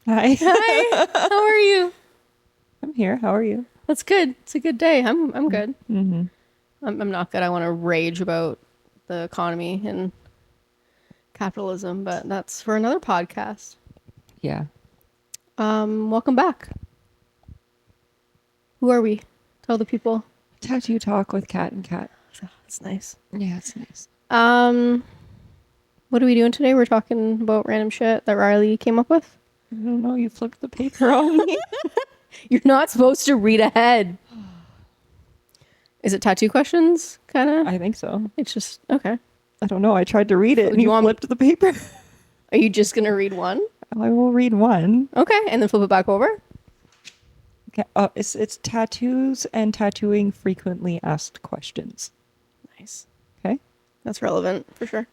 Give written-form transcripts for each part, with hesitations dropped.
Hi. Hi, how are you? I'm here. How are you? That's good. It's a good day. I'm good. Mm-hmm. I'm not good. I want to rage about the economy and capitalism, but that's for another podcast. Yeah. Welcome back. Who are we? Tell the people. Tattoo talk with Cat and Cat. That's nice. Yeah, it's nice. Um, what are we doing today? We're talking about random shit that Riley came up with. I don't know. You flipped the paper on me. You're not supposed to read ahead. Is it tattoo questions? Kind of. I think so. It's just okay. I don't know. I tried to read it Do and you you want me? flipped the paper. Are you just gonna read one? I will read one. Okay, and then flip it back over. Okay. It's tattoos and tattooing frequently asked questions. Nice. Okay. That's relevant for sure.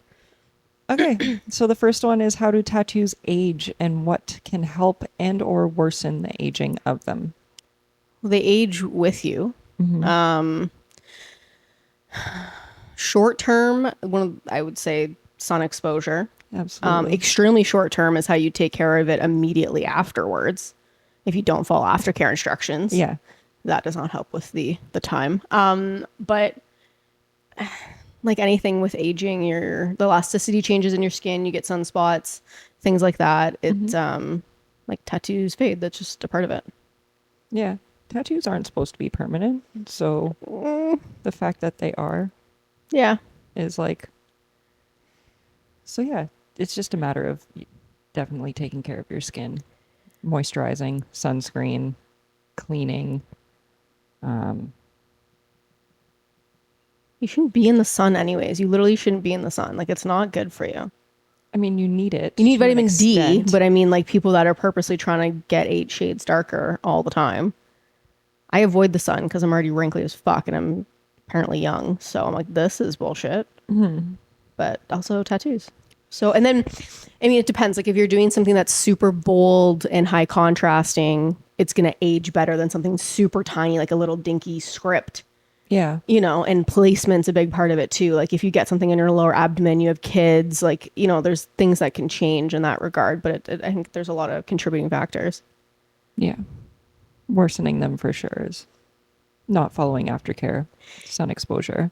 Okay. So the first one is, how do tattoos age and what can help and or worsen the aging of them? Well, they age with you. Mm-hmm. Short term, I would say sun exposure. Absolutely. Extremely short term is how you take care of it immediately afterwards. If you don't follow aftercare instructions, Yeah. that does not help with the time. But like anything with aging, the elasticity changes in your skin. You get sunspots, things like that. It like tattoos fade. That's just a part of it. Yeah. Tattoos aren't supposed to be permanent. So the fact that they are Yeah. is like, so yeah, it's just a matter of definitely taking care of your skin, moisturizing, sunscreen, cleaning. You shouldn't be in the sun anyways. You literally shouldn't be in the sun. Like it's not good for you. I mean, you need it You need to an vitamin D, extent. but I mean like people that are purposely trying to get 8 shades darker all the time. I avoid the sun because I'm already wrinkly as fuck and I'm apparently young. So I'm like, this is bullshit. But also tattoos. So, and then, I mean, it depends. Like if you're doing something that's super bold and high contrasting, it's going to age better than something super tiny, like a little dinky script. Yeah. And placement's a big part of it too. Like if you get something in your lower abdomen, you have kids, like, there's things that can change in that regard, but I think there's a lot of contributing factors. Yeah. Worsening them for sure is not following aftercare, sun exposure.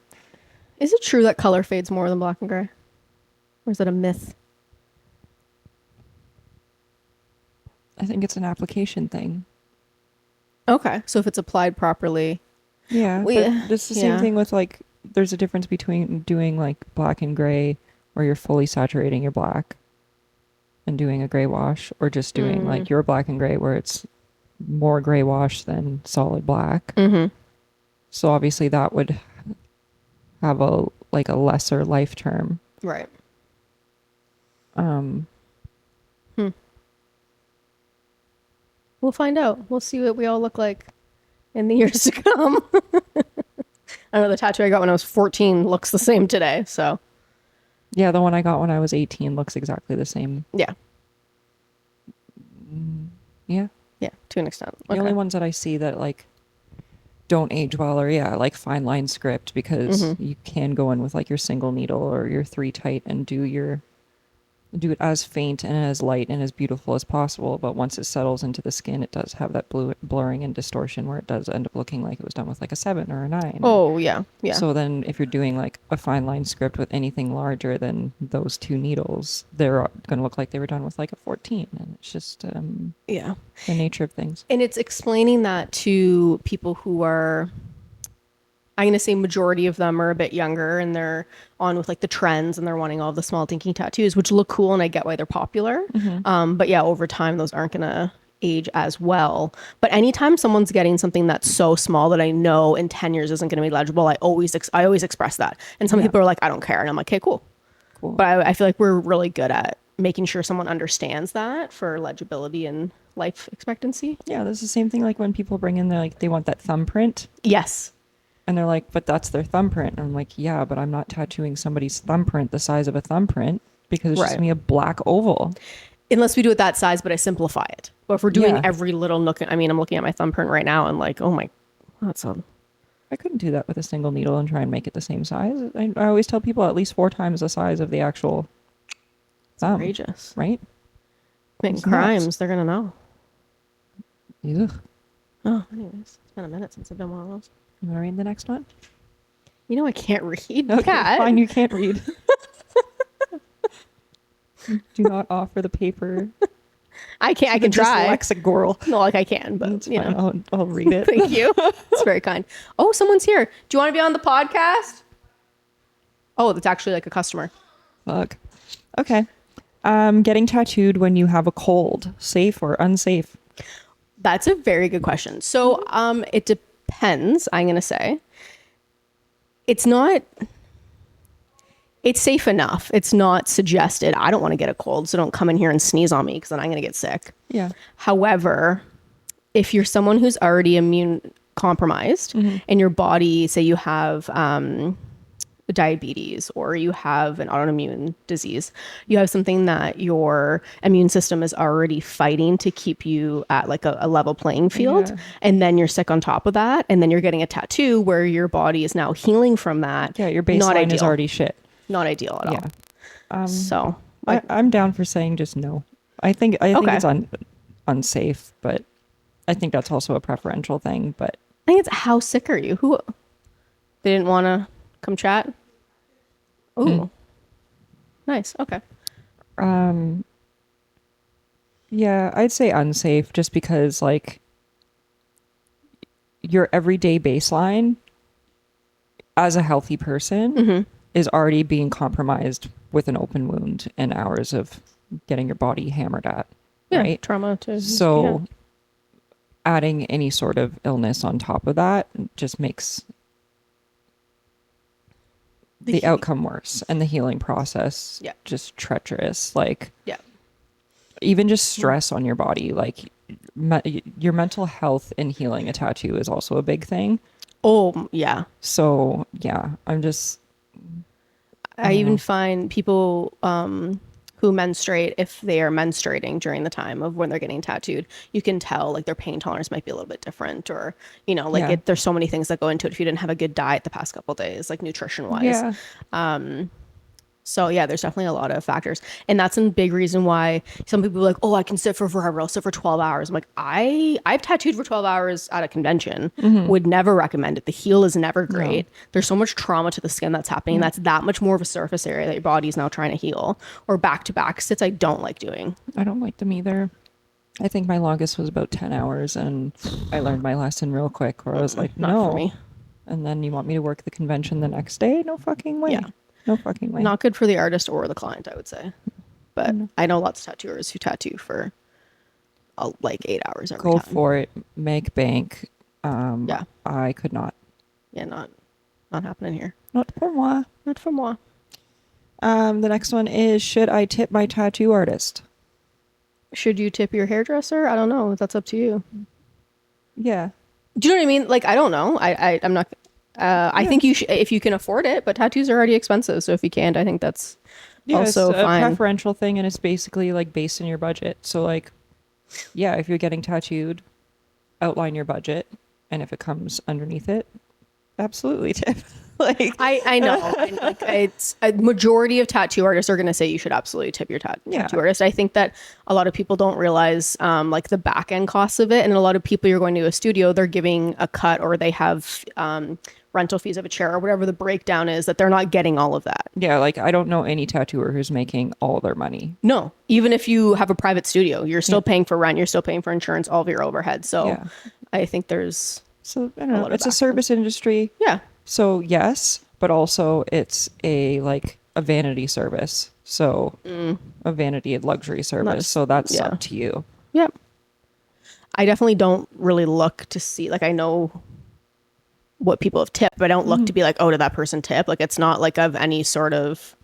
Is it true that color fades more than black and gray? Or is that a myth? I think it's an application thing. Okay. So if it's applied properly. Yeah, We- but it's the same yeah. thing with like, there's a difference between doing like black and gray where you're fully saturating your black and doing a gray wash, or just doing like your black and gray where it's more gray wash than solid black. Mm-hmm. So obviously that would have a lesser life term. Right. We'll find out. We'll see what we all look like in the years to come. I know the tattoo I got when I was 14 looks the same today. So, Yeah, the one I got when I was 18 looks exactly the same. yeah. Yeah. Yeah, to an extent. The only ones that I see that like don't age well are like fine line script, because you can go in with like your single needle or your 3 tight and do it as faint and as light and as beautiful as possible. But once it settles into the skin, it does have that blurring and distortion where it does end up looking like it was done with like a 7 or a 9. Oh, yeah. Yeah. So then if you're doing like a fine line script with anything larger than those 2 needles, they're going to look like they were done with like a 14. And it's just yeah. the nature of things. And it's explaining that to people who are, I'm going to say majority of them are a bit younger and they're on with like the trends and they're wanting all the small dinky tattoos, which look cool and I get why they're popular. But yeah, over time, those aren't going to age as well. But anytime someone's getting something that's so small that I know in 10 years isn't going to be legible, I always express that. And some people are like, I don't care. And I'm like, okay, cool. But I feel like we're really good at making sure someone understands that for legibility and life expectancy. Yeah, this is the same thing like when people bring in they want that thumbprint. Yes. And they're like, but that's their thumbprint. And I'm like, yeah, but I'm not tattooing somebody's thumbprint the size of a thumbprint, because it's just Right. gonna be a black oval. Unless we do it that size, but I simplify it. But if we're doing Yeah. every little nook, I mean, I'm looking at my thumbprint right now and like, oh my, that's I couldn't do that with a single needle and try and make it the same size. I always tell people at least 4 times the size of the actual thumb, outrageous. right? Committing It's nuts. crimes, they're gonna know. Ugh. Oh, anyways, it's been a minute since I've done one of those. You want to read the next one? You know I can't read. Okay, Kat. fine. You can't read. Do not offer the paper. I can't. I to the can try. dyslexic girl. No, like I can, but It's you fine, know. I'll read it. Thank you. It's very kind. Oh, someone's here. Do you want to be on the podcast? Oh, that's actually like a customer. Fuck. Okay. Getting tattooed when you have a cold, safe or unsafe? That's a very good question. So, it depends. I'm gonna say it's not. It's safe enough. It's not suggested. I don't want to get a cold, so don't come in here and sneeze on me because then I'm gonna get sick. Yeah. However, if you're someone who's already immune compromised and your body, say you have diabetes or you have an autoimmune disease, you have something that your immune system is already fighting to keep you at like a level playing field, Yeah. and then you're sick on top of that, and then you're getting a tattoo where your body is now healing from that. Yeah, your Not baseline is ideal. already shit. Not ideal at Yeah. all. So I'm down for saying just no. I think Okay. it's unsafe, but I think that's also a preferential thing. But I think it's how sick are you? Who they didn't want to come chat? Oh, nice. Okay. yeah, I'd say unsafe just because like your everyday baseline as a healthy person is already being compromised with an open wound and hours of getting your body hammered at. Yeah, Right. trauma to So yeah. adding any sort of illness on top of that just makes the outcome worse and the healing process Yeah. just treacherous. Like Yeah. even just stress on your body, like your mental health in healing a tattoo is also a big thing. Oh, yeah. So yeah, I'm just I even find people who menstruate, if they are menstruating during the time of when they're getting tattooed, you can tell like their pain tolerance might be a little bit different, or you know, like Yeah. there's so many things that go into it if you didn't have a good diet the past couple of days, like nutrition wise. yeah. So yeah, there's definitely a lot of factors, and that's a big reason why some people are like, oh, I can sit for forever. I'll sit for 12 hours. I'm like, I've tattooed for 12 hours at a convention. Would never recommend it. The heel is never great. There's so much trauma to the skin that's happening. That's that much more of a surface area that your body's now trying to heal. Or back to back sits, I don't like doing. I don't like them either. I think my longest was about 10 hours and I learned my lesson real quick where I was like, Not no. for me. And then you want me to work the convention the next day? No fucking way. Yeah. No fucking way. Not good for the artist or the client, I would say. But I know lots of tattooers who tattoo for like 8 hours every Go time. for it. Make bank. Yeah. I could not. Yeah, not happening here. Not for moi. Not for moi. The next one is, should I tip my tattoo artist? Should you tip your hairdresser? I don't know. That's up to you. Yeah. Do you know what I mean? Like, I don't know. I'm not. I think you should if you can afford it, but tattoos are already expensive. So if you can't, I think that's also it's a fine. preferential thing, and it's basically like based on your budget. So like, yeah, if you're getting tattooed, outline your budget, and if it comes underneath it, absolutely tip. Like I know. And, like, it's a majority of tattoo artists are going to say you should absolutely tip your tattoo artist. I think that a lot of people don't realize like the back end costs of it, and a lot of people you're going to a studio, they're giving a cut or they have rental fees of a chair or whatever the breakdown is, that they're not getting all of that. yeah, like I don't know any tattooer who's making all their money. No, even if you have a private studio, you're still paying for rent, you're still paying for insurance, all of your overhead. So Yeah. I think there's So I don't lot know. of It's a back service industry. yeah. So yes, but also it's a vanity service. So a vanity luxury service. So that's yeah. up to you. Yep. I definitely don't really look to see, like, I know what people have tipped, but I don't look to be like, oh, did that person tip? Like, it's not like of any sort of,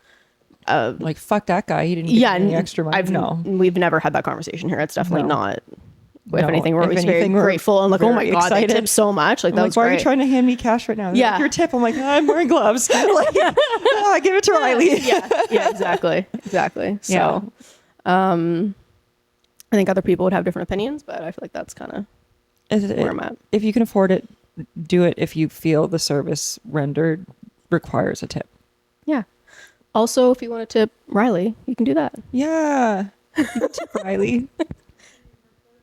Like fuck that guy. He didn't give yeah, me any extra money. No. we've never had that conversation here. It's definitely No. not. If No. anything, we're If always anything, very we're grateful and like, oh my very God, they excited. tipped so much. Like, I'm that like, was why are great. you trying to hand me cash right now? They're Yeah. like, your tip. I'm like, I'm wearing gloves. Like, give it to Riley. yeah, exactly. So, I think other people would have different opinions, but I feel like that's kind of where I'm at. If you can afford it, do it. If you feel the service rendered requires a tip. Yeah. Also, if you want to tip Riley, you can do that. Yeah. Tip Riley.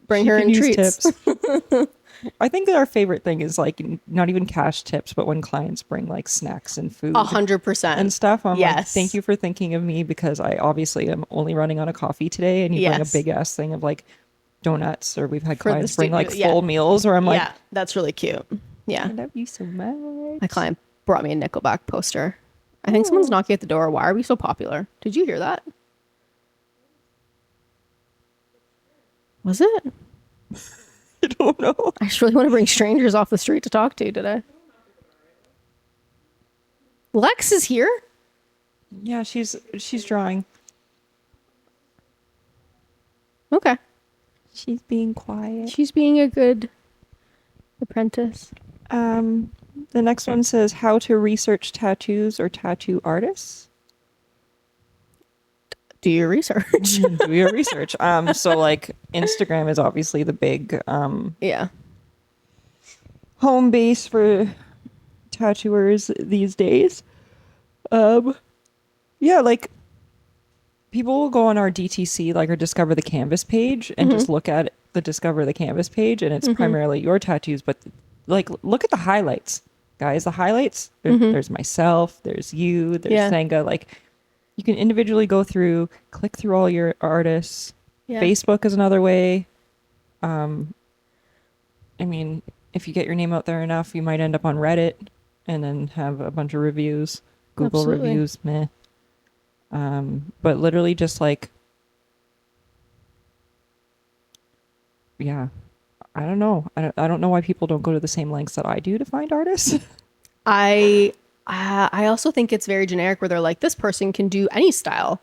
Bring She her can in use treats. tips. I think that our favorite thing is like not even cash tips, but when clients bring like snacks and food 100%. and stuff. I'm like, Yes. thank you for thinking of me because I obviously am only running on a coffee today, and you bring a Yes. big ass thing of like donuts, or we've had For the clients bring like studio, full yeah. meals, or I'm like, Yeah, that's really cute. I Yeah. love you so much. My client brought me a Nickelback poster. I think someone's knocking at the door. Why are we so popular? Did you hear that? Was it? I don't know. I just really want to bring strangers off the street to talk to today. Lex is here? Yeah, she's drawing. Okay. She's being quiet. She's being a good apprentice. The next one says how to research tattoos or tattoo artists. Do your research. Do your research. So like Instagram is obviously the big Yeah. home base for tattooers these days. Yeah, like people will go on our DTC, like our Discover the Canvas page, and just look at the Discover the Canvas page, and it's primarily your tattoos, but like look at the highlights, guys. The highlights, there's myself, there's you, there's Yeah. Senga. Like you can individually go through, click through all your artists. Yeah. Facebook is another way. I mean, if you get your name out there enough, you might end up on Reddit and then have a bunch of reviews, Google Absolutely. reviews, meh. But literally just like, yeah, I don't know. I don't know why people don't go to the same lengths that I do to find artists. I also think it's very generic where they're like, this person can do any style.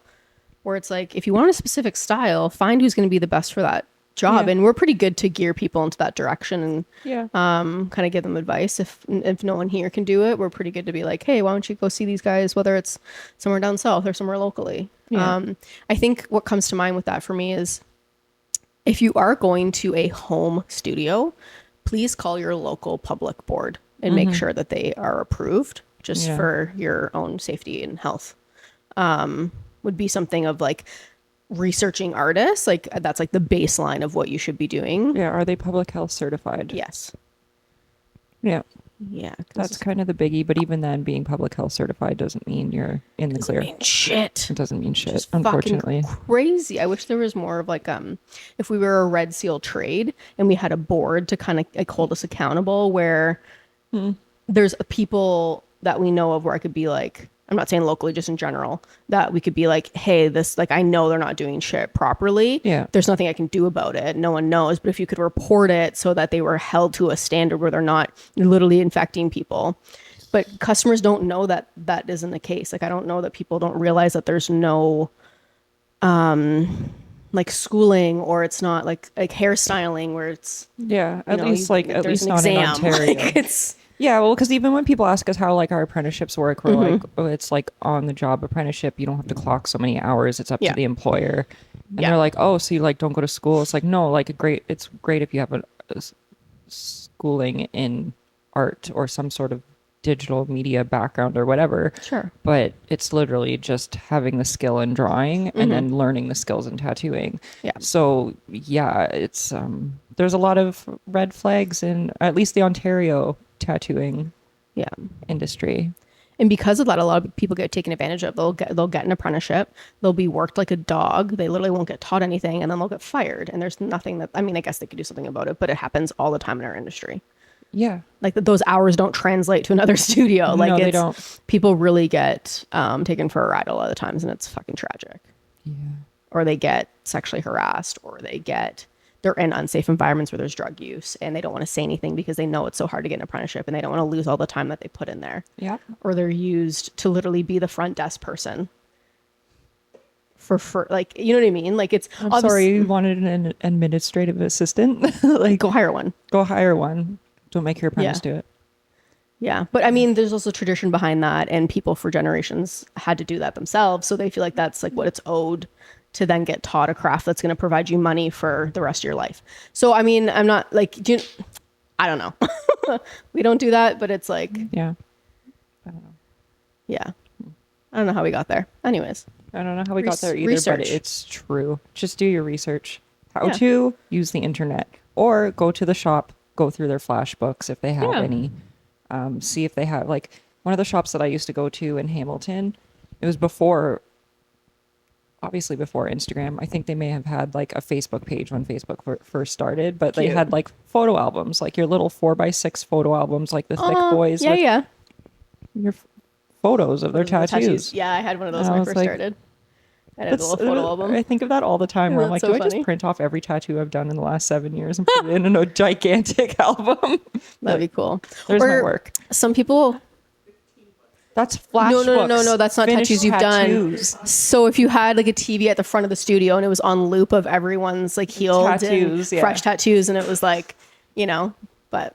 Where it's like, if you want a specific style, find who's going to be the best for that job. Yeah. And we're pretty good to gear people into that direction and Yeah. kind of give them advice. If no one here can do it, we're pretty good to be like, hey, why don't you go see these guys, whether it's somewhere down south or somewhere locally. Yeah. I think what comes to mind with that for me is if you are going to a home studio, please call your local public board and make sure that they are approved just Yeah. for your own safety and health. Would be something of like researching artists. Like that's like the baseline of what you should be doing. Yeah. Are they public health certified? Yes. Yeah. Yeah. 'cause That's it's kind of the biggie. But even then, being public health certified doesn't mean you're in the clear. mean shit. It doesn't mean shit, Just unfortunately. fucking crazy. I wish there was more of like if we were a Red Seal trade and we had a board to kind of like hold us accountable where there's people that we know of where I could be like, I'm not saying locally, just in general, that we could be like, hey, this, like, I know they're not doing shit properly. Yeah. There's nothing I can do about it. No one knows. But if you could report it so that they were held to a standard where they're not literally infecting people. But customers don't know that that isn't the case. Like, I don't know that people don't realize that there's no like schooling, or it's not like hairstyling where it's, Yeah. you At know, least like at there's least an not in exam. Ontario. Like, it's Yeah, well, because even when people ask us how like our apprenticeships work, we're like, oh, it's like on the job apprenticeship. You don't have to clock so many hours. It's up Yeah. to the employer. And Yeah. they're like, oh, so you like don't go to school? It's like, no, like it's great if you have schooling in art or some sort of digital media background or whatever. Sure. But it's literally just having the skill in drawing and then learning the skills in tattooing. Yeah. So yeah, it's there's a lot of red flags in at least the Ontario tattooing Yeah. industry. And because of that, a lot of people get taken advantage of. They'll get an apprenticeship. They'll be worked like a dog. They literally won't get taught anything, and then they'll get fired. And there's nothing that, I mean, I guess they could do something about it, but it happens all the time in our industry. Yeah. Like those hours don't translate to another studio. Like No, they it's, don't. people really get taken for a ride a lot of the times, and it's fucking tragic. Yeah. Or they get sexually harassed, or they're in unsafe environments where there's drug use, and they don't want to say anything because they know it's so hard to get an apprenticeship, and they don't want to lose all the time that they put in there. Yeah. Or they're used to literally be the front desk person for like, you know what I mean? Like it's I'm sorry, you wanted an administrative assistant? Like go hire one. go hire one. Don't make your apprentice do it. Yeah. But I mean, there's also tradition behind that, and people for generations had to do that themselves. So they feel like that's like what it's owed to then get taught a craft that's going to provide you money for the rest of your life. So, I mean, I'm not like, I don't know. We don't do that, but it's like, Yeah. yeah. I don't know how we got there. Anyways. I don't know how we got there either, Research. but it's true. Just do your research. How Yeah. to use the internet, or go to the shop, go through their flash books if they have Yeah. any. See if they have, like, one of the shops that I used to go to in Hamilton. It was before, obviously before Instagram. I think they may have had like a Facebook page when Facebook first started, but they Cute. had like photo albums, like your little 4x6 photo albums, like the thick boys Yeah, with yeah. your photos of their The tattoos. Yeah, I had one of those And when I I was first like, started. I had a little That's- photo album. I think of that all the time where I'm like, That's so do I funny. just print off every tattoo I've done in the last 7 years and put it in a gigantic album? That'd be cool. There's Or my work. Some people. That's flash No, books. that's not Finished tattoos you've tattoos. done. So if you had like a TV at the front of the studio and it was on loop of everyone's like healed Tattoos, and yeah. fresh tattoos, and it was like, but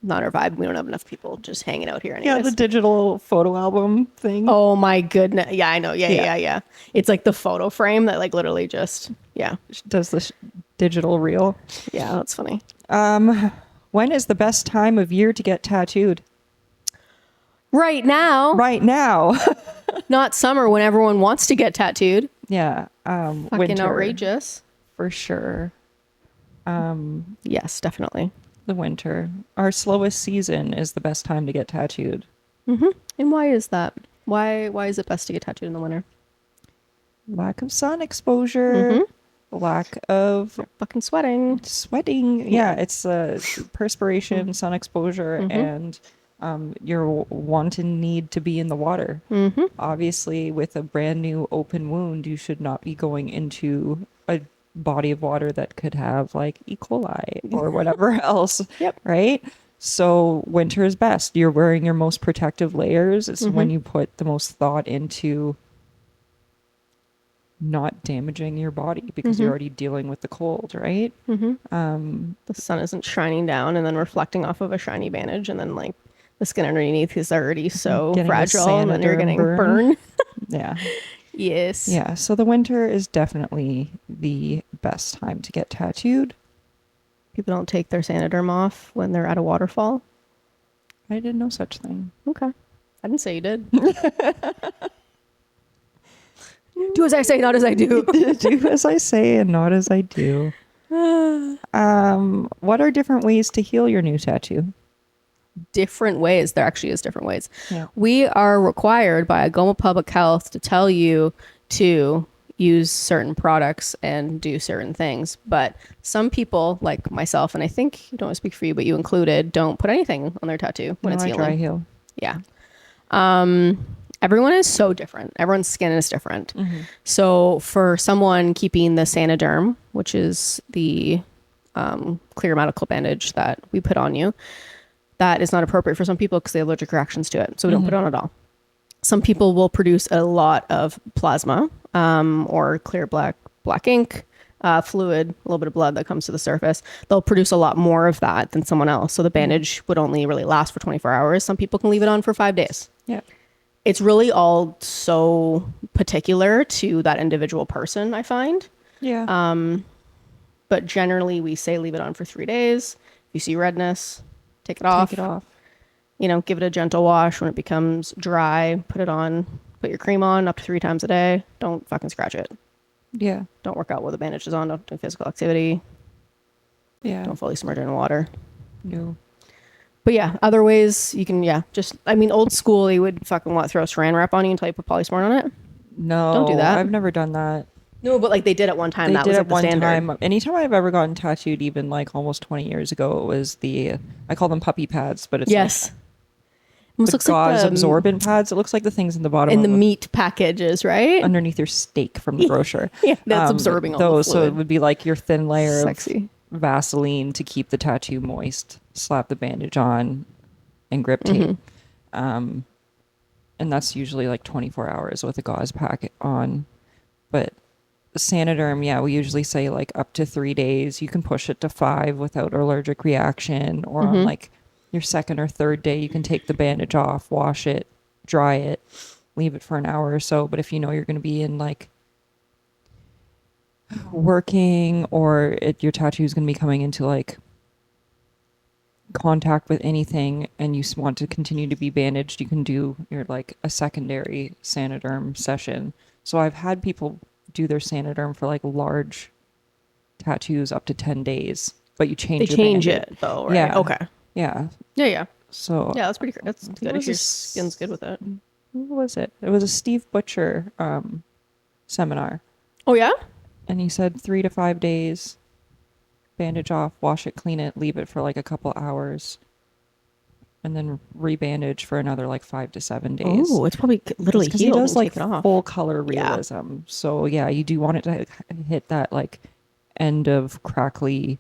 not our vibe. We don't have enough people just hanging out here anyways. Yeah, the digital photo album thing. Oh my goodness. Yeah, I know. Yeah. Yeah. It's like the photo frame that like literally just, yeah. Does the digital reel. Yeah, that's funny. When is the best time of year to get tattooed? Right now, Right now. not summer when everyone wants to get tattooed. Yeah. Fucking Winter, outrageous. for sure. Yes, definitely. The winter. Our slowest season is the best time to get tattooed. And why is that? Why is it best to get tattooed in the winter? Lack of sun exposure. Lack of Fucking sweating. sweating. Yeah, it's perspiration, sun exposure, and your wanton need to be in the water. Obviously, with a brand new open wound, you should not be going into a body of water that could have like E. coli or whatever else. Yep. Right? So winter is best. You're wearing your most protective layers. It's when you put the most thought into not damaging your body because you're already dealing with the cold, right? The sun isn't shining down and then reflecting off of a shiny bandage, and then like the skin underneath is already so Getting a fragile, and then you're Sanaderm getting burn. burned. Yeah. Yes. Yeah. So the winter is definitely the best time to get tattooed. People don't take their Sanaderm off when they're at a waterfall. I didn't know such thing. Okay. I didn't say you did. Do as I say, not as I do. Do as I say and not as I do. What are different ways to heal your new tattoo? Different ways. There actually is different ways. Yeah. We are required by Goma Public Health to tell you to use certain products and do certain things. But some people, like myself, and I think you don't speak for you, but you included, don't put anything on their tattoo when it's I healing. dry heal. Yeah. Everyone is so different. Everyone's skin is different. Mm-hmm. So for someone keeping the Sanaderm, which is the clear medical bandage that we put on you, that is not appropriate for some people because they have allergic reactions to it. So we don't put it on at all. Some people will produce a lot of plasma or clear black ink, fluid, a little bit of blood that comes to the surface. They'll produce a lot more of that than someone else. So the bandage would only really last for 24 hours. Some people can leave it on for 5 days. Yeah. It's really all so particular to that individual person, I find. Yeah. But generally, we say leave it on for 3 days. If you see redness, take it off. Take it off. Give it a gentle wash. When it becomes dry, put it on. Put your cream on up to 3 times a day. Don't fucking scratch it. Yeah. Don't work out while the bandage is on. Don't do physical activity. Yeah. Don't fully submerge it in water. No. But yeah, other ways you can, old school, they would fucking throw saran wrap on you until you put Polysmart on it. No. Don't do that. I've never done that. No, but like they did at one time. They That did was at like the one standard. time. Anytime I've ever gotten tattooed, even like almost 20 years ago, it was I call them puppy pads, but it's Yes. like Almost the looks like gauze the, absorbent pads. It looks like the things in the bottom in of the meat packages, right? underneath your steak from the grocer. Yeah, that's absorbing all the those. So fluid. it would be like your thin layer Sexy. of Vaseline to keep the tattoo moist. Slap the bandage on, and grip tape. And that's usually like 24 hours with a gauze pack on. But the Sanaderm, yeah, we usually say like up to 3 days. You can push it to 5 without allergic reaction, or on like your second or third day, you can take the bandage off, wash it, dry it, leave it for an hour or so. But if you know you're going to be in like working, or your tattoo is going to be coming into like contact with anything, and you want to continue to be bandaged, you can do your like a secondary Sanaderm session. So I've had people do their Saniderm for like large tattoos up to 10 days, but you change They your change bandage. it though, right? Yeah. Okay. Yeah. Yeah. So Yeah, that's pretty good. That's good was if your this- skin's good with it. what was it? It was a Steve Butcher seminar. Oh yeah? And he said 3 to 5 days, bandage off, wash it, clean it, leave it for like a couple hours, and then rebandage for another like 5 to 7 days. Oh, it's probably literally Because he healed does and like take it off. full color Yeah. realism. So yeah, you do want it to hit that like end of crackly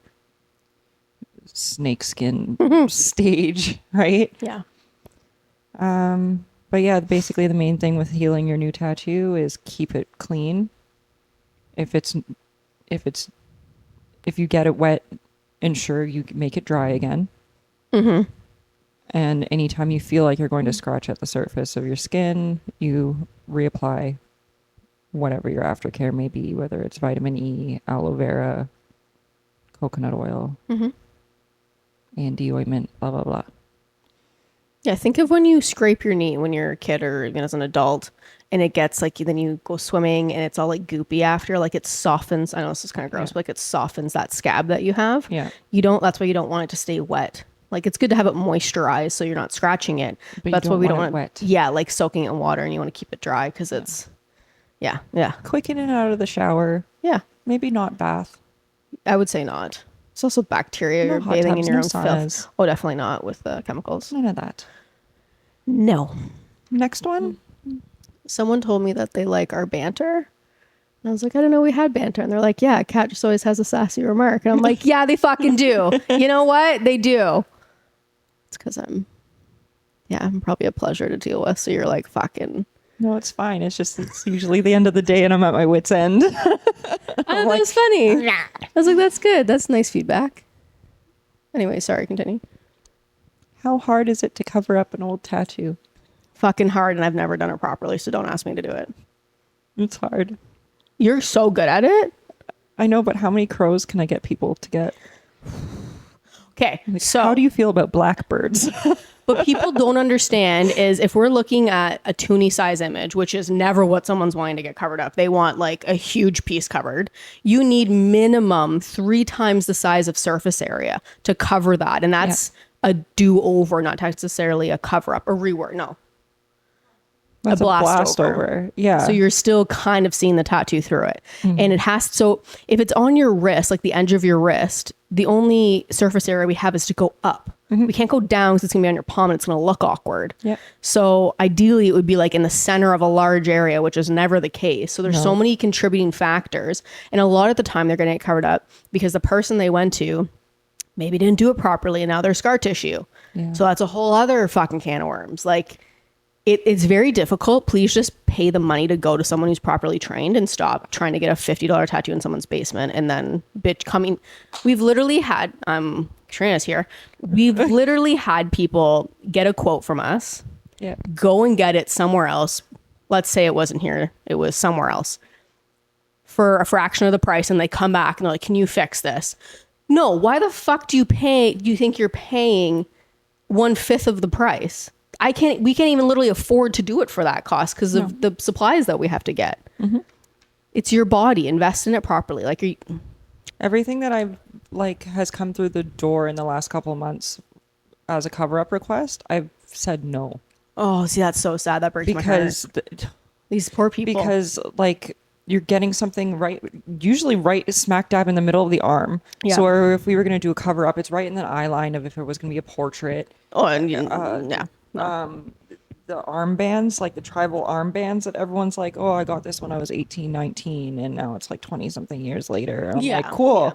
snakeskin stage, right? Yeah. But yeah, basically the main thing with healing your new tattoo is keep it clean. If you get it wet, ensure you make it dry again. Mm-hmm. And anytime you feel like you're going to scratch at the surface of your skin, you reapply whatever your aftercare may be, whether it's vitamin E, aloe vera, coconut oil, Mm-hmm. Andy ointment, blah, blah, blah. Yeah, think of when you scrape your knee when you're a kid or even as an adult, and it gets like then you go swimming and it's all like goopy after, like it softens. I know this is kind of gross, Yeah. but like it softens that scab that you have. Yeah. That's why you don't want it to stay wet. Like it's good to have it moisturized so you're not scratching it. But you that's why don't we don't want it want wet. Yeah, like soaking it in water, and you want to keep it dry because it's yeah. Quick in and out of the shower. Yeah. Maybe not bath. I would say not. It's also bacteria. No You're hot bathing tubs, in your no own saunas. filth. Oh, definitely not with the chemicals. None of that. No. Next one. Someone told me that they like our banter. And I was like, I didn't know we had banter. And they're like, yeah, Kat just always has a sassy remark. And I'm like, yeah, they fucking do. You know what? They do. It's because I'm probably a pleasure to deal with. So you're like, fucking. No, it's fine. It's usually the end of the day and I'm at my wit's end. Oh, that was funny. I was like, that's good. That's nice feedback. Anyway, sorry, continue. How hard is it to cover up an old tattoo? Fucking hard, and I've never done it properly, so don't ask me to do it. It's hard. You're so good at it. I know, but how many crows can I get people to get? Okay, Like, so how do you feel about blackbirds? what people don't understand is if we're looking at a toonie size image, which is never what someone's wanting to get covered up, they want like a huge piece covered. You need minimum 3 times the size of surface area to cover that. And that's a do-over, not necessarily a cover-up, a rework. No. That's a blast over. Yeah. So you're still kind of seeing the tattoo through it. And it has, so if it's on your wrist, like the edge of your wrist, the only surface area we have is to go up. We can't go down because it's gonna be on your palm and it's gonna look awkward. Yep. So ideally it would be like in the center of a large area, which is never the case. So there's so many contributing factors. And a lot of the time they're gonna get covered up because the person they went to maybe didn't do it properly and now there's scar tissue. Yeah. So that's a whole other fucking can of worms. Like it's very difficult. Please just pay the money to go to someone who's properly trained and stop trying to get a $50 tattoo in someone's basement and then bitch coming. We've literally had, Katrina's here. We've literally had people get a quote from us, yeah. go and get it somewhere else. Let's say it wasn't here. It was somewhere else for a fraction of the price. And they come back and they're like, can you fix this? No. Why the fuck do you think you're paying 1/5 of the price? We can't even literally afford to do it for that cost because of the supplies that we have to get. It's your body. Invest in it properly. Like Everything that I've like has come through the door in the last couple of months as a cover-up request, I've said no. oh, see, that's so sad. That breaks my heart. Because These poor people. because like you're getting something usually right smack dab in the middle of the arm. Yeah. So or if we were going to do a cover up, it's right in the eye line of if it was going to be a portrait. and The armbands, like the tribal armbands that everyone's like, oh, I got this when I was 18, 19, and now it's like 20 something years later. I'm like, cool.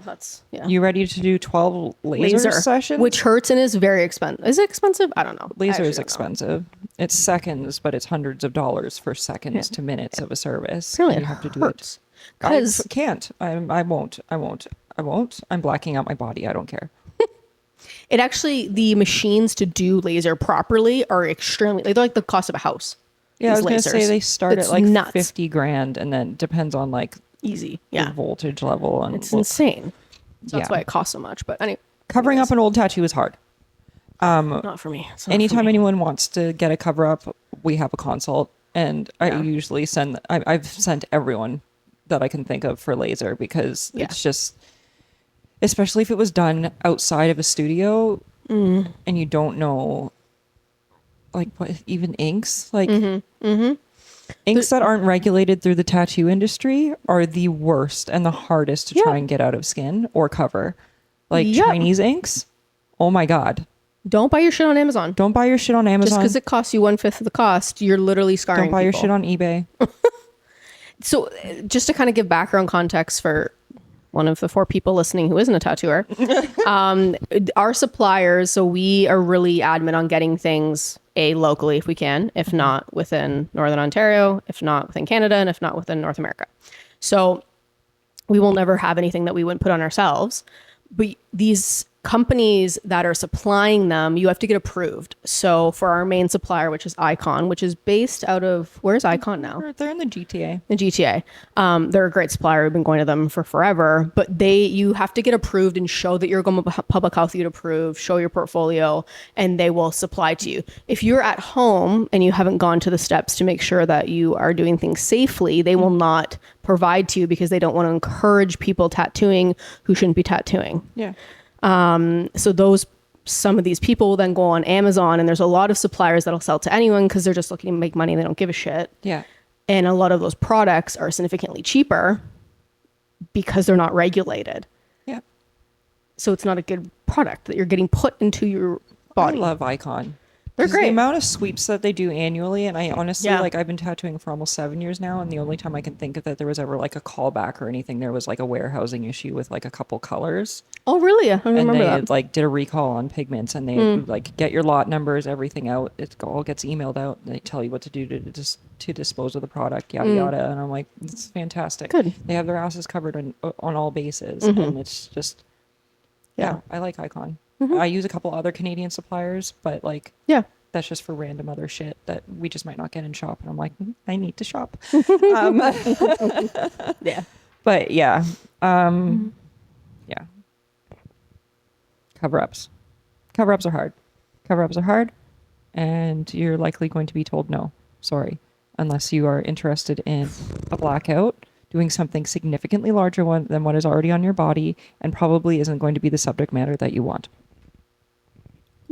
Yeah. You ready to do 12 laser sessions? which hurts and is very expensive. Is it expensive? I don't know. Laser I is actually don't know. expensive. It's seconds, but it's hundreds of dollars for seconds to minutes of a service. Apparently You it have to do hurts. it. I 'Cause- can't. I won't. I'm blacking out my body. I don't care. It actually, the machines to do laser properly are extremely, they're like the cost of a house. Yeah, I was These going to say lasers. they start It's at like nuts. 50 grand and then depends on like Easy. the Yeah. voltage level. And It's insane. So that's yeah. why it costs so much. But anyway, covering up an old tattoo is hard. not for me. It's not for Anytime me. anyone wants to get a cover up, we have a consult. And I Yeah. usually I've sent everyone that I can think of for laser because Yeah. it's just, especially if it was done outside of a studio Mm. and you don't know, like, what even inks, like inks that aren't regulated through the tattoo industry are the worst and the hardest to try Yeah. and get out of skin or cover. Like Yep. Chinese inks, oh my God. Don't buy your shit on Amazon. Don't buy your shit on Just Amazon. because it costs you 1/5 of the cost, you're literally scarring Don't buy your people. shit on eBay. So, just to kind of give background context for one of the 4 people listening who isn't a tattooer, our suppliers, so we are really adamant on getting things locally if we can, if not within Northern Ontario, if not within Canada, and if not within North America. So we will never have anything that we wouldn't put on ourselves. But these companies that are supplying them, you have to get approved. So for our main supplier, which is Icon, which is based out of, where's Icon now? They're in the GTA. The GTA. They're a great supplier. We've been going to them for forever, but you have to get approved and show that you're going to public health you'd approve, show your portfolio, and they will supply to you. If you're at home and you haven't gone to the steps to make sure that you are doing things safely, they will not provide to you because they don't want to encourage people tattooing who shouldn't be tattooing. Yeah. So some of these people will then go on Amazon, and there's a lot of suppliers that'll sell to anyone because they're just looking to make money and they don't give a shit. Yeah. And a lot of those products are significantly cheaper because they're not regulated. Yeah. So it's not a good product that you're getting put into your body. I love Icon. They're 'Cause great. The amount of sweeps that they do annually, and I honestly, Yeah. like, I've been tattooing for almost 7 years now, and the only time I can think of that there was ever like a callback or anything, there was like a warehousing issue with like a couple colors, Oh, really? I don't and remember they that. like did a recall on pigments, and they like get your lot numbers, everything out. It all gets emailed out. And they tell you what to do to dispose of the product, yada yada. And I'm like, it's fantastic. Good. They have their asses covered on all bases, and it's just yeah, I like Icon. I use a couple other Canadian suppliers, but like Yeah. that's just for random other shit that we just might not get in shop. And I'm like, I need to shop. Yeah. But yeah. Yeah. Cover-ups. Cover-ups are hard. Cover-ups are hard. And you're likely going to be told no. Sorry. Unless you are interested in a blackout, doing something significantly larger than what is already on your body, and probably isn't going to be the subject matter that you want.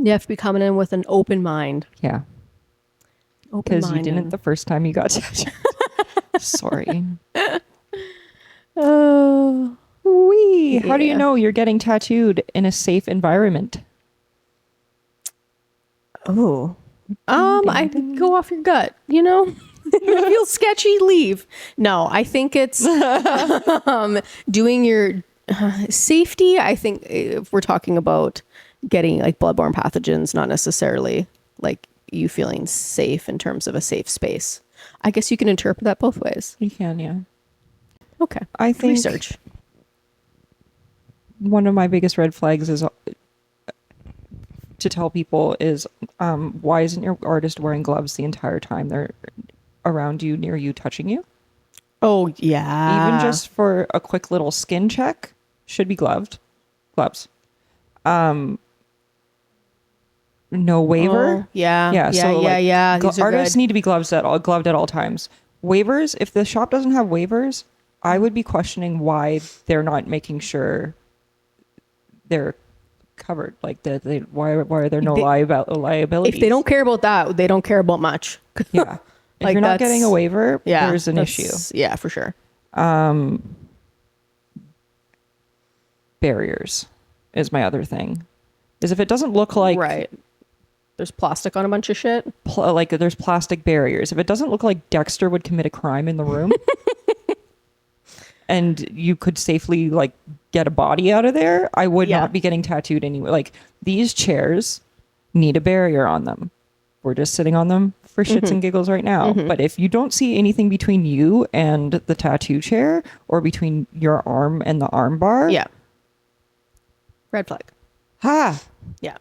You have to be coming in with an open mind. Yeah. Open Because you mind. didn't the first time you got tattooed. Sorry. Oh. Wee. How do you Yeah. know you're getting tattooed in a safe environment? Oh. I go off your gut, you know? If you feel sketchy, leave. No, I think it's doing your safety. I think if we're talking about getting like bloodborne pathogens, not necessarily like you feeling safe in terms of a safe space. I guess you can interpret that both ways. You can, yeah. Okay. I think Research. one of my biggest red flags is to tell people is why isn't your artist wearing gloves the entire time they're around you, near you, touching you? Oh, yeah. Even just for a quick little skin check, should be gloves. No waiver. Oh, yeah. Yeah, Yeah. so, Yeah. like, Yeah. These are artists good. need to be gloved at all times. Waivers, if the shop doesn't have waivers, I would be questioning why they're not making sure they're covered. Like why are there no They- liabilities? If they don't care about that, they don't care about much. yeah. If Like, you're not that's- getting a waiver, Yeah. there's an issue. Yeah, for sure. Barriers is my other thing. Is if it doesn't look like Right. There's plastic on a bunch of shit. like there's plastic barriers. If it doesn't look like Dexter would commit a crime in the room, and you could safely like get a body out of there, I would Yeah. not be getting tattooed anywhere. Like these chairs need a barrier on them. We're just sitting on them for shits and giggles right now. But if you don't see anything between you and the tattoo chair, or between your arm and the arm bar, Yeah. Red flag. ha, Yeah.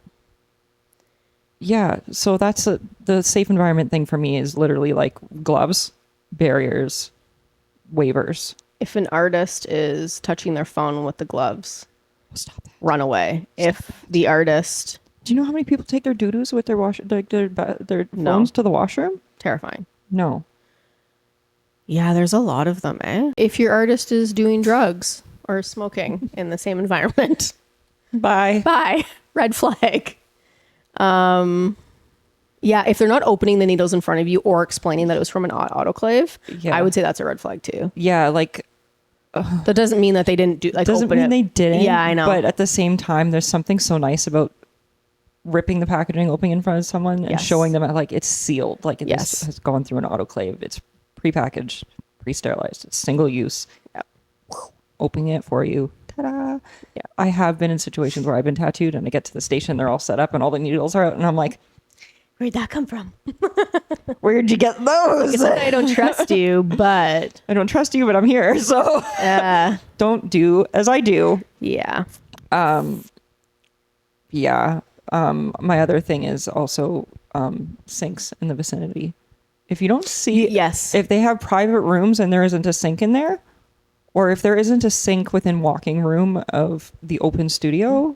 yeah. So that's the safe environment thing for me is literally like gloves, barriers, waivers. If an artist is touching their phone with the gloves, Stop that. run away. If the artist, Do you know how many people take their doo-doos with their their No. phones to the washroom? terrifying. No. Yeah, there's a lot of them, eh? If your artist is doing drugs or smoking in the same environment, Bye. bye. Red flag. Yeah, if they're not opening the needles in front of you or explaining that it was from an autoclave, Yeah. I would say that's a red flag too. Yeah, like That doesn't mean that they didn't do like doesn't open mean it. they didn't. Yeah, I know. But at the same time, there's something so nice about ripping the packaging open in front of someone and Yes. showing them like it's sealed, like it Yes. has gone through an autoclave. It's prepackaged, pre-sterilized, it's single use. Yep. Opening it for you. Ta-da! Yeah. I have been in situations where I've been tattooed and I get to the station, they're all set up and all the needles are out, and I'm like, Where'd that come from? "Where'd you get those?" It's not that I don't trust you, but I don't trust you, but I'm here, so don't do as I do. yeah. Yeah. My other thing is also sinks in the vicinity. If you don't see, Yes. if they have private rooms and there isn't a sink in there, or if there isn't a sink within walking room of the open studio,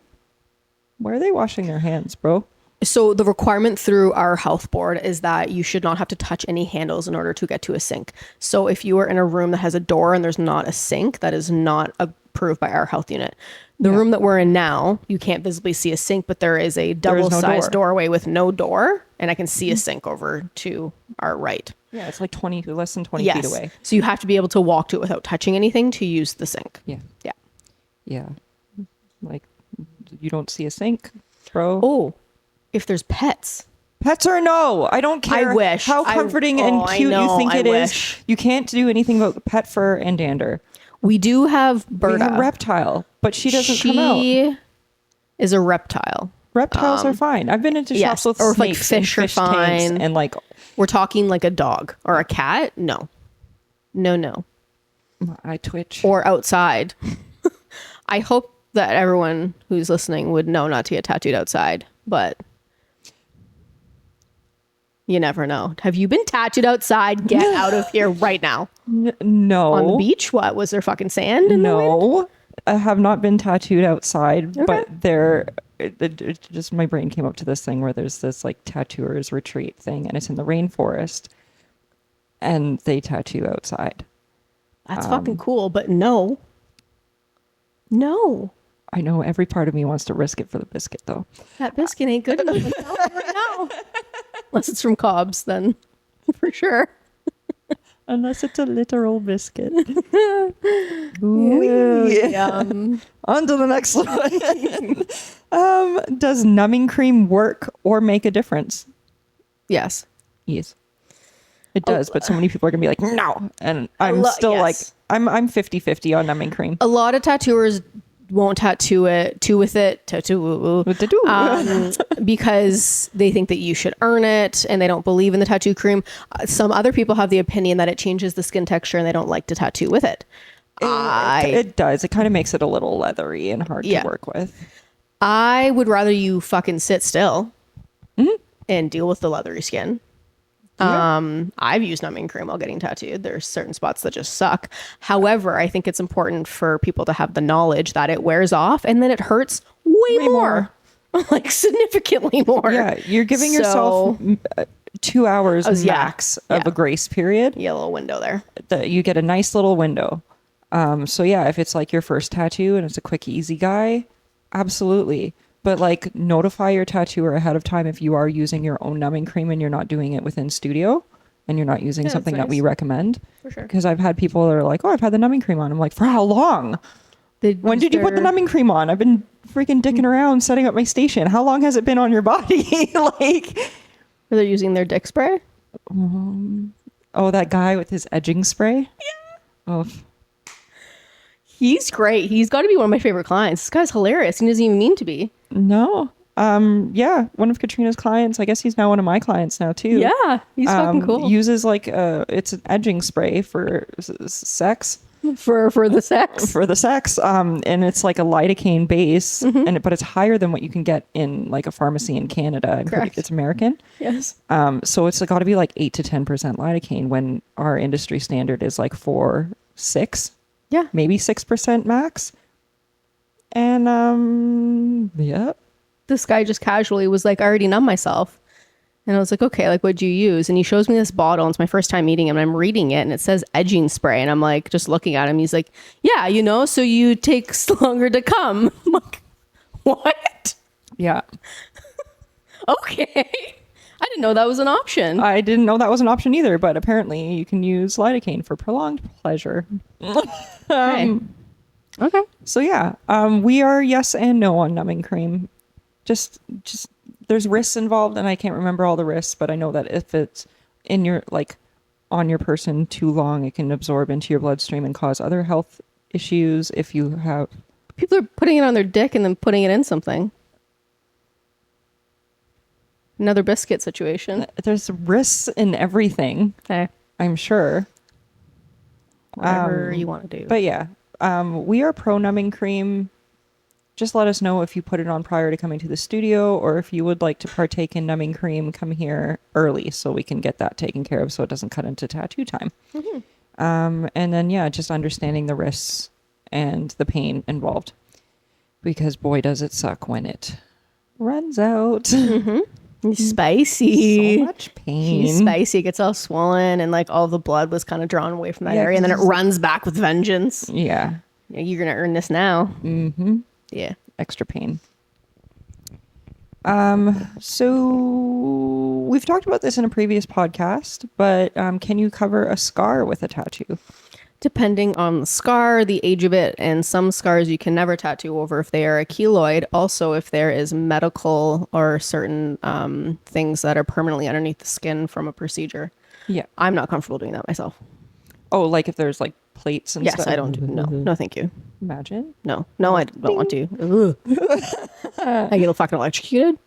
where are they washing their hands, bro? So the requirement through our health board is that you should not have to touch any handles in order to get to a sink. So if you are in a room that has a door and there's not a sink, that is not approved by our health unit. The room that we're in now, you can't visibly see a sink, but there is a There is no double-sized door. doorway with no door, and I can see a sink over to our right. Yeah, it's like less than 20 Yes. feet away. So you have to be able to walk to it without touching anything to use the sink. Yeah. Yeah. Yeah. Like, you don't see a sink, bro. Oh, if there's pets. Pets or no, I don't care I wish. how comforting and I cute you know, think I it is. wish. You can't do anything about pet fur and dander. We do have We Berta. have reptile, but she doesn't come out. She is a reptile. Reptiles are fine. I've been into yes, shops with or if, like, snakes and fish are fish tanks fine. and like We're talking like a dog or a cat? No. No. I twitch. Or outside. I hope that everyone who's listening would know not to get tattooed outside, but you never know. Have you been tattooed outside? Get out of here right now. No. On the beach? What? Was there fucking sand in the wind? No. I have not been tattooed outside, but it just my brain came up to this thing where there's this like tattooers retreat thing and it's in the rainforest and they tattoo outside. That's fucking cool, but no. No. I know every part of me wants to risk it for the biscuit though. That biscuit ain't good enough. I'm telling you right now. Unless it's from Cobb's, then for sure. Unless it's a literal biscuit. Yum. On to the next one. Does numbing cream work or make a difference? Yes. Yes. It does, but so many people are gonna be like, no. And I'm still yes. like, I'm 50-50 on numbing cream. A lot of tattooers won't tattoo with it, because they think that you should earn it and they don't believe in the tattoo cream. Some other people have the opinion that it changes the skin texture and they don't like to tattoo with it. It does. It kind of makes it a little leathery and hard Yeah. to work with. I would rather you fucking sit still Mm-hmm. and deal with the leathery skin. I've used numbing cream while getting tattooed. There's certain spots that just suck. However, I think it's important for people to have the knowledge that it wears off and then it hurts way more. Like significantly more. Yeah, you're giving yourself 2 hours yeah. max of a grace period. Yeah, a little window there. You get a nice little window. So yeah, if it's like your first tattoo and it's a quick, easy guy, absolutely. But like notify your tattooer ahead of time if you are using your own numbing cream and you're not doing it within studio and you're not using something that we recommend. For sure. Because I've had people that are like, oh, I've had the numbing cream on. I'm like, for how long? When did you put the numbing cream on? I've been freaking dicking around setting up my station. How long has it been on your body? Like, Are they using their dick spray? oh, that guy with his edging spray? Yeah. Oh, He's great. He's got to be one of my favorite clients. This guy's hilarious. He doesn't even mean to be. no. Yeah, one of Katrina's clients. I guess he's now one of my clients now too. Yeah, he's fucking cool. Uses like it's an edging spray for sex. For the sex. For the sex, and it's like a lidocaine base, but it's higher than what you can get in like a pharmacy in Canada. Correct. It's American. Yes. So it's got to be like 8 to 10% lidocaine when our industry standard is like 4-6, Yeah. maybe 6% max. And yeah, This guy just casually was like, I already numb myself. And I was like, okay, like what'd you use? And he shows me this bottle, and it's my first time eating it, and I'm reading it, and it says edging spray. And I'm like, just looking at him. He's like, yeah, so you takes longer to come. I'm like, what? Yeah. Okay. I didn't know that was an option. I didn't know that was an option either, but apparently you can use lidocaine for prolonged pleasure. Okay. Okay. So yeah, we are yes and no on numbing cream. Just there's risks involved, and I can't remember all the risks, but I know that if it's in your on your person too long, it can absorb into your bloodstream and cause other health issues. If you have People are putting it on their dick and then putting it in something. Another biscuit situation. there's risks in everything, Okay. I'm sure. Whatever you want to do. But yeah, we are pro numbing cream. Just let us know if you put it on prior to coming to the studio, or if you would like to partake in numbing cream, come here early so we can get that taken care of so it doesn't cut into tattoo time. And then, yeah, just understanding the risks and the pain involved, because boy, does it suck when it runs out. He's spicy. So much pain. He's spicy. It gets all swollen, and like all the blood was kind of drawn away from that Yeah, area, and then it 'cause runs back with vengeance. Yeah. Yeah, you're gonna earn this now. Mm-hmm. Yeah. Extra pain. So we've talked about this in a previous podcast, but can you cover a scar with a tattoo? Depending on the scar, the age of it, and some scars you can never tattoo over if they are a keloid. Also, if there is medical or certain things that are permanently underneath the skin from a procedure. Yeah. I'm not comfortable doing that myself. Oh, like if there's like plates and Yes, stuff? I don't do. No, thank you. Imagine. No, I don't want to. Ugh. I get fucking electrocuted.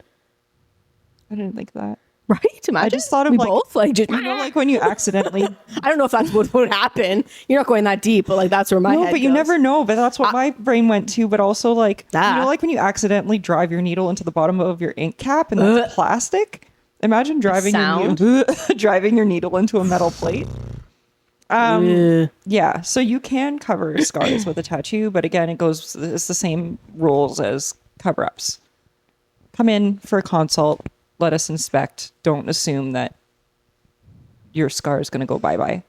I didn't think that. Right? Imagine. I just thought of we like, both like just. you know, like when you accidentally. I don't know if that's what would happen. You're not going that deep, but like that's where my No, head but you goes. never know. But that's what my brain went to. But also like, you Ah. know, like when you accidentally drive your needle into the bottom of your ink cap and that's plastic. Imagine driving sound. driving your needle into a metal plate. Ugh. Yeah, so you can cover scars with a tattoo, but again, it's the same rules as cover-ups. Come in for a consult, let us inspect. Don't assume that your scar is going to go bye-bye.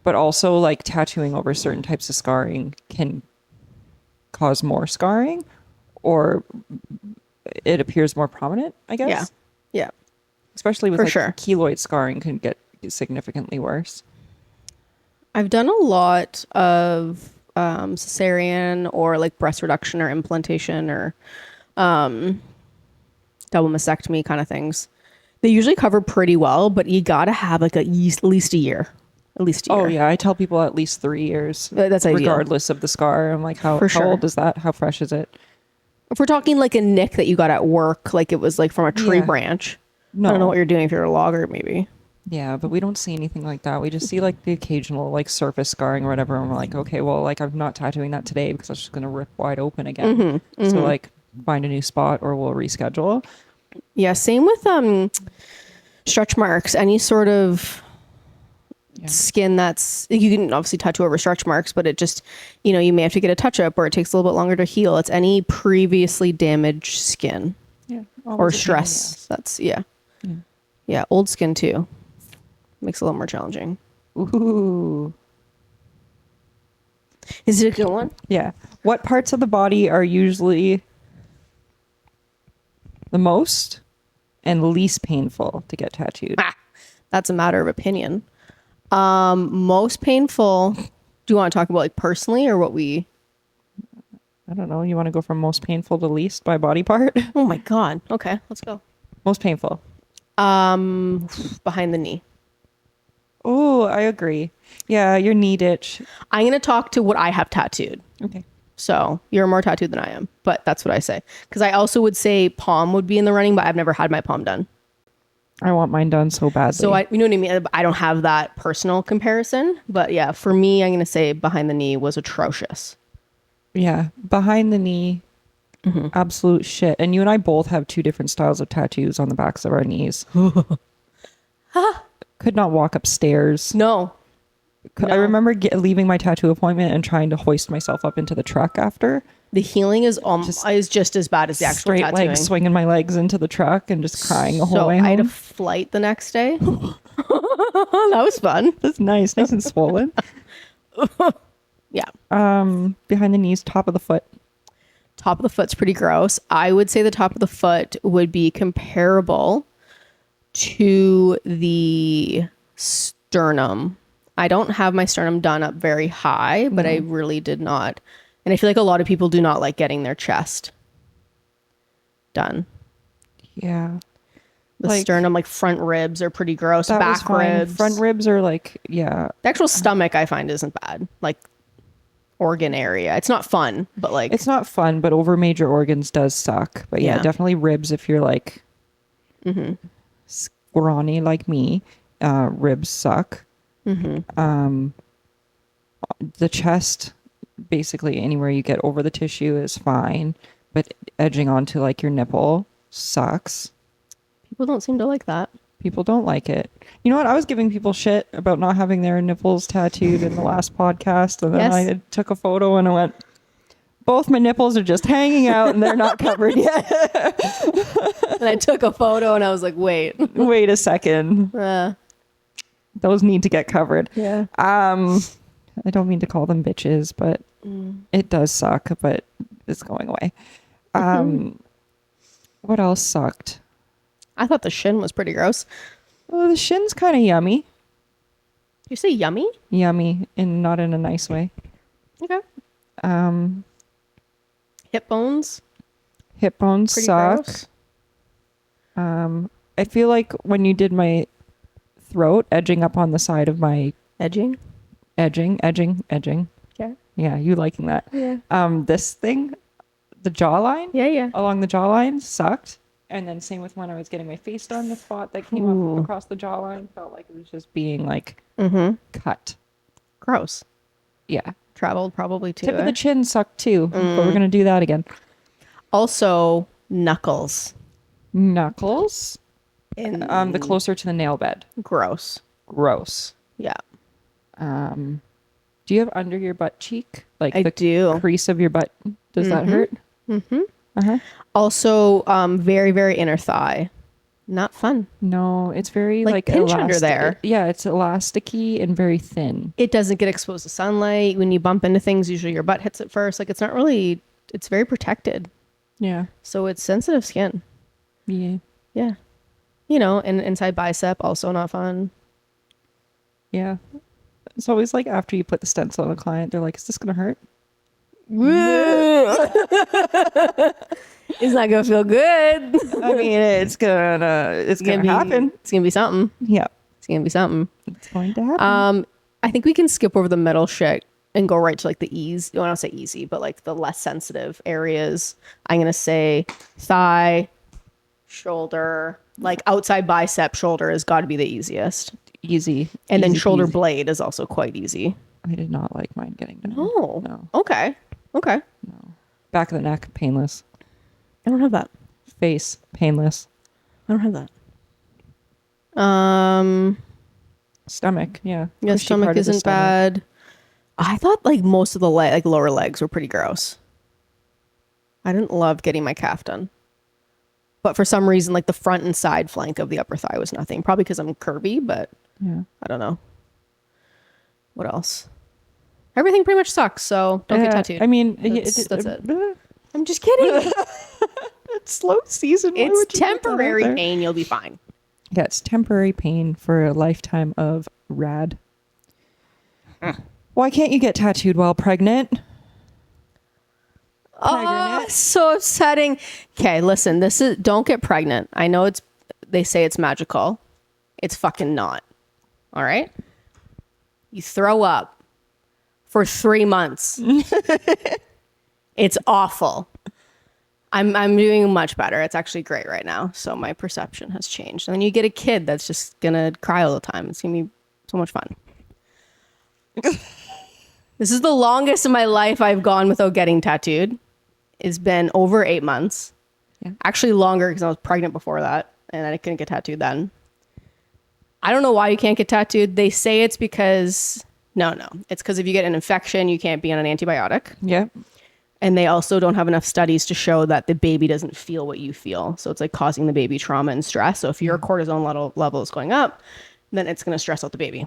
But also, like, tattooing over certain types of scarring can cause more scarring, or it appears more prominent, I guess. Yeah. Yeah. Especially with For like sure. keloid scarring can get significantly worse. I've done a lot of cesarean or like breast reduction or implantation or double mastectomy kind of things. They usually cover pretty well, but you gotta have like at least a year. At least a year. Oh yeah, I tell people at least 3 years. That's ideal. regardless of the scar. I'm like, how sure. old is that? How fresh is it? If we're talking like a nick that you got at work, like it was like from a tree Yeah. branch. No. I don't know what you're doing if you're a logger, maybe. Yeah, but we don't see anything like that. We just see like the occasional like surface scarring or whatever, and we're like, okay, well, like I'm not tattooing that today because it's just gonna rip wide open again. So like find a new spot or we'll reschedule. Yeah, same with stretch marks. Any sort of skin that's, you can obviously tattoo over stretch marks, but it just, you may have to get a touch up or it takes a little bit longer to heal. It's any previously damaged skin Yeah. or stress. That's yeah, old skin too. Makes it a little more challenging. Ooh. Is it a good one? Yeah. What parts of the body are usually the most and least painful to get tattooed? Ah, that's a matter of opinion. Most painful. Do you want to talk about like personally or what we? I don't know. You want to go from most painful to least by body part? Oh my God. Okay, let's go. Most painful. Behind the knee. Oh, I agree. Yeah, your knee ditch. I'm gonna talk to what I have tattooed. Okay. So you're more tattooed than I am, but that's what I say. Because I also would say palm would be in the running, but I've never had my palm done. I want mine done so badly. So you know what I mean? I don't have that personal comparison, but yeah, for me, I'm going to say behind the knee was atrocious. Yeah, behind the knee, absolute shit. And you and I both have two different styles of tattoos on the backs of our knees. Could not walk upstairs. No, I No. remember leaving my tattoo appointment and trying to hoist myself up into the truck after. The healing is just as bad as the actual Straight tattooing. legs, swinging my legs into the truck and just crying the whole So way I had a home. flight the next day. That was fun. That's nice and swollen. Yeah. Behind the knees, top of the foot. Top of the foot's pretty gross. I would say the top of the foot would be comparable to the sternum. I don't have my sternum done up very high, but I really did not. And I feel like a lot of people do not like getting their chest done. Yeah. The Like, sternum, like front ribs are pretty gross. that was Back fine. ribs. Front ribs are like, yeah. The actual stomach I find isn't bad. Like organ area. It's not fun, but like It's not fun, but over major organs does suck. But yeah, Yeah. definitely ribs if you're like scrawny like me. Ribs suck. The chest, basically anywhere you get over the tissue is fine, but edging onto like your nipple sucks. people don't seem to like that. People don't like it. You know what? I was giving people shit about not having their nipples tattooed in the last podcast, and then Yes. I took a photo and I went, both my nipples are just hanging out and they're not covered yet. And I took a photo and I was like, wait. Wait a second. Those need to get covered. Yeah. I don't mean to call them bitches, but it does suck, but it's going away. What else sucked? I thought the shin was pretty gross. Oh, the shin's kind of yummy. You say yummy? Yummy, and not in a nice way. Okay. Um, Hip bones, hip bones pretty suck. gross. I feel like when you did my throat, edging up on the side of my Edging. edging. Okay. Yeah, you liking that? Yeah. This thing, the jawline, Yeah. along the jawline sucked. And then same with when I was getting my face done, the spot that came Ooh. up across the jawline felt like it was just being like cut. Gross. Yeah. Traveled probably too. Tip of the chin sucked too, but we're gonna do that again. Also, knuckles. Knuckles, In the closer to the nail bed. gross. Gross. Yeah. Do you have under your butt cheek, like I the do. crease of your butt? Does that hurt? Also, very, very inner thigh. Not fun. No, it's very Like like pinch under elastic. there. Yeah, it's elasticy and very thin. It doesn't get exposed to sunlight. When you bump into things, usually your butt hits it first. Like it's not really, it's very protected. Yeah. So it's sensitive skin. Yeah. Yeah. You know, and inside bicep, also not fun. Yeah. It's always like after you put the stencil on a client, they're like, "Is this gonna hurt?" It's not gonna feel good. I mean, it's gonna happen. It's gonna be something. Yeah, It's gonna be something. it's going to happen. I think we can skip over the middle shit and go right to like the easy. Well, I don't say easy, but like the less sensitive areas. I'm gonna say thigh, shoulder, like outside bicep, shoulder has got to be the easiest, Easy. and then Easy shoulder peasy. blade is also quite easy. I did not like mine getting done. Oh, No. okay. Back of the neck, painless. I don't have that. Face, painless. I don't have that. Stomach, yeah. Yeah, Cushy stomach part of the isn't stomach. bad. I thought like most of the like lower legs were pretty gross. I didn't love getting my calf done. But for some reason, like the front and side flank of the upper thigh was nothing. Probably because I'm curvy, but Yeah. I don't know. What else? Everything pretty much sucks, so don't get tattooed. I mean, That's it. I'm just kidding. It's slow season. Why It's would you put that out temporary there? pain. You'll be fine. Yeah, it's temporary pain for a lifetime of rad. Why can't you get tattooed while pregnant? Oh, so upsetting. Okay, listen, don't get pregnant. I know they say it's magical. It's fucking not. All right? You throw up for 3 months. It's awful. I'm doing much better. It's actually great right now. So my perception has changed. And then you get a kid that's just gonna cry all the time. It's gonna be so much fun. This is the longest in my life I've gone without getting tattooed. It's been over 8 months. Yeah. Actually longer because I was pregnant before that and I couldn't get tattooed then. I don't know why you can't get tattooed. They say it's because No, no. It's because if you get an infection, you can't be on an antibiotic. Yeah. And they also don't have enough studies to show that the baby doesn't feel what you feel. So it's like causing the baby trauma and stress. So if your cortisone level is going up, then it's going to stress out the baby.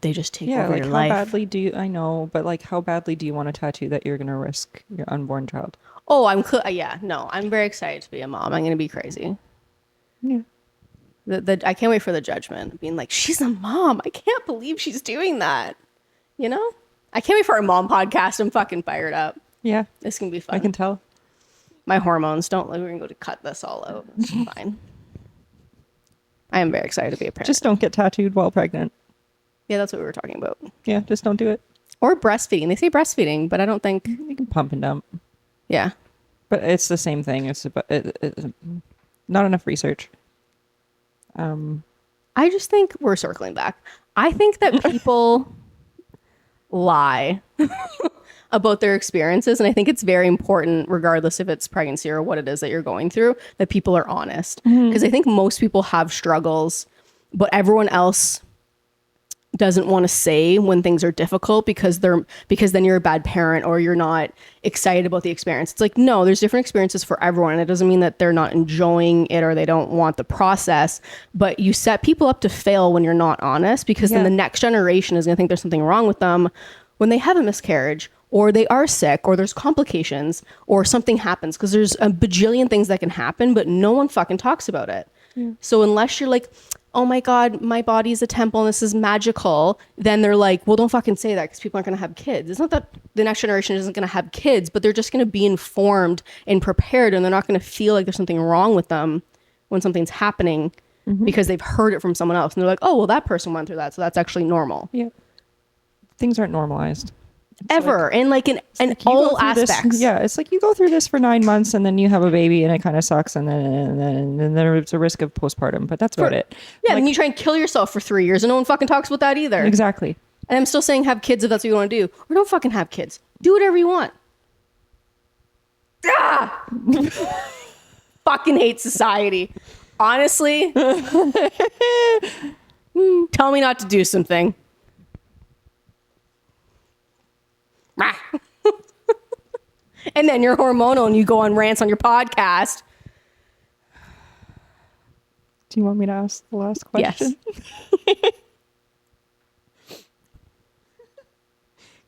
They just take Yeah, over like your how life. badly do you, I know, but like how badly do you want a tattoo that you're going to risk your unborn child? Oh, yeah, no, I'm very excited to be a mom. I'm going to be crazy. Yeah. I can't wait for the judgment, being like, she's a mom. I can't believe she's doing that. You know? I can't wait for our mom podcast. I'm fucking fired up. Yeah. This can be fun. I can tell. My hormones don't, we're going to go to cut this all out. It's fine. I am very excited to be a parent. Just don't get tattooed while pregnant. Yeah, that's what we were talking about. Yeah, just don't do it. Or breastfeeding. They say breastfeeding, but I don't think, You can pump and dump. yeah. But it's the same thing. It's about, not enough research. I just think we're circling back. I think that people lie about their experiences. And I think it's very important, regardless if it's pregnancy or what it is that you're going through, that people are honest. Because I think most people have struggles, but everyone else doesn't want to say when things are difficult because then you're a bad parent or you're not excited about the experience. It's like, no, there's different experiences for everyone. And it doesn't mean that they're not enjoying it or they don't want the process, but you set people up to fail when you're not honest, because then Yeah. the next generation is going to think there's something wrong with them when they have a miscarriage or they are sick or there's complications or something happens, because there's a bajillion things that can happen, but no one fucking talks about it. So unless you're like, oh my God, my body's a temple and this is magical, then they're like, well, don't fucking say that because people aren't going to have kids. It's not that the next generation isn't going to have kids, but they're just going to be informed and prepared, and they're not going to feel like there's something wrong with them when something's happening because they've heard it from someone else. And they're like, oh, well, that person went through that, so that's actually normal. Yeah. Things aren't normalized. Ever. And like in You go all through this- aspects. yeah, it's like you go through this for 9 months and then you have a baby and it kind of sucks, and then there's a risk of postpartum, but that's about it. Yeah, then you try and kill yourself for 3 years and no one fucking talks about that either. Exactly. And I'm still saying have kids if that's what you want to do. Or don't fucking have kids. Do whatever you want. Ah! Fucking hate society. Honestly. Tell me not to do something. Rah. And then you're hormonal and you go on rants on your podcast. Do you want me to ask the last question? Yes.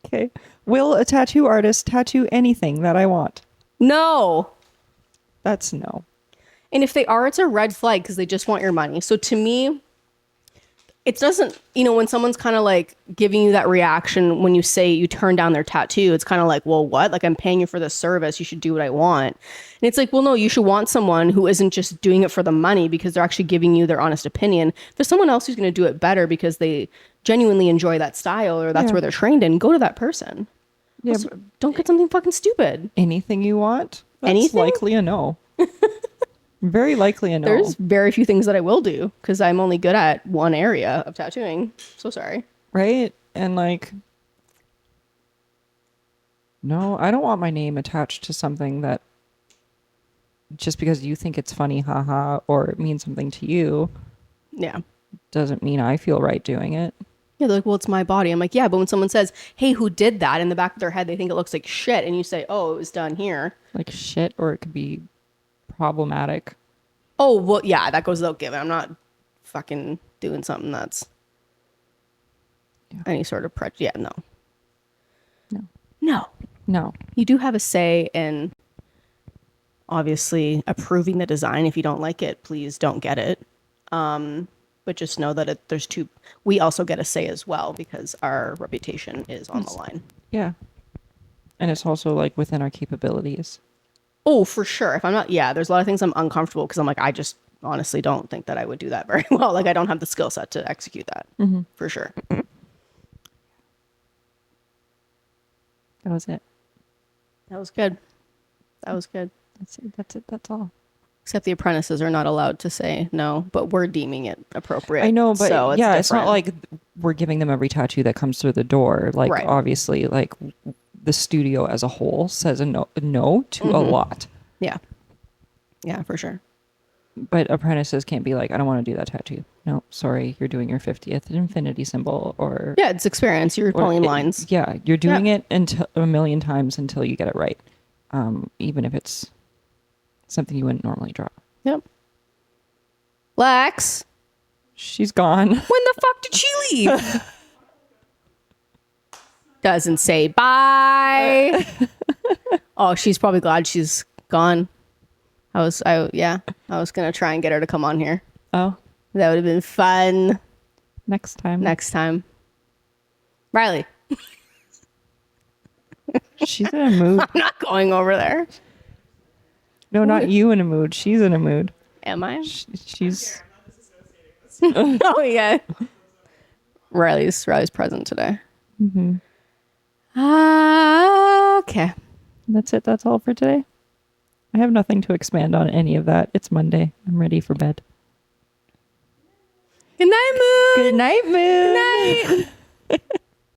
Okay. Will a tattoo artist tattoo anything that I want? No. That's no. And if they are, it's a red flag because they just want your money. So to me, it doesn't, when someone's kind of like giving you that reaction when you say you turn down their tattoo, it's kind of like, well, what? Like, I'm paying you for this service. You should do what I want. And it's like, well, no, you should want someone who isn't just doing it for the money because they're actually giving you their honest opinion. If there's someone else who's going to do it better because they genuinely enjoy that style or that's Yeah. where they're trained in, go to that person. Yeah, Also, don't get something fucking stupid. anything you want? That's Anything? likely a no. Very likely a no. There's very few things that I will do because I'm only good at one area of tattooing. So sorry. Right? And like, no, I don't want my name attached to something that just because you think it's funny, haha, or it means something to you, Yeah. doesn't mean I feel right doing it. Yeah, they're like, well, it's my body. I'm like, yeah, but when someone says, hey, who did that? In the back of their head, they think it looks like shit. And you say, oh, it was done here. Like shit, or it could be problematic. Oh, well, yeah, that goes without giving. I'm not fucking doing something that's any sort of Yeah, no. No. No. No. You do have a say in obviously approving the design. If you don't like it, please don't get it. But just know that we also get a say as well because our reputation is on the line. Yeah. And it's also like within our capabilities. Oh, for sure. If I'm not, there's a lot of things I'm uncomfortable because I'm like, I just honestly don't think that I would do that very well. Like, I don't have the skill set to execute that for sure. That was it. That was good. That was good. That's it. That's it. That's all. Except the apprentices are not allowed to say no, but we're deeming it appropriate. I know, but so it's not different. like we're giving them every tattoo that comes through the door. Like, Right. obviously, like the studio as a whole says a no to a lot. Yeah. Yeah, for sure. But apprentices can't be like, I don't want to do that tattoo. No, sorry, you're doing your 50th infinity symbol, or Yeah, it's experience. You're pulling lines. Yeah, you're doing it until a million times until you get it right, even if it's something you wouldn't normally draw. Yep. Lex, She's gone. when the fuck did she leave? Doesn't say bye. Oh, she's probably glad she's gone. I was gonna try and get her to come on here. Oh, That would have been fun. next time. Next time. Riley, She's in a mood. I'm not going over there. No, not you in a mood. She's in a mood. Am I? She's. Oh yeah. Riley's present today. Mm-hmm. Okay. That's it. That's all for today. I have nothing to expand on any of that. It's Monday. I'm ready for bed. Good night, Moon. Good night, Moon. Good night.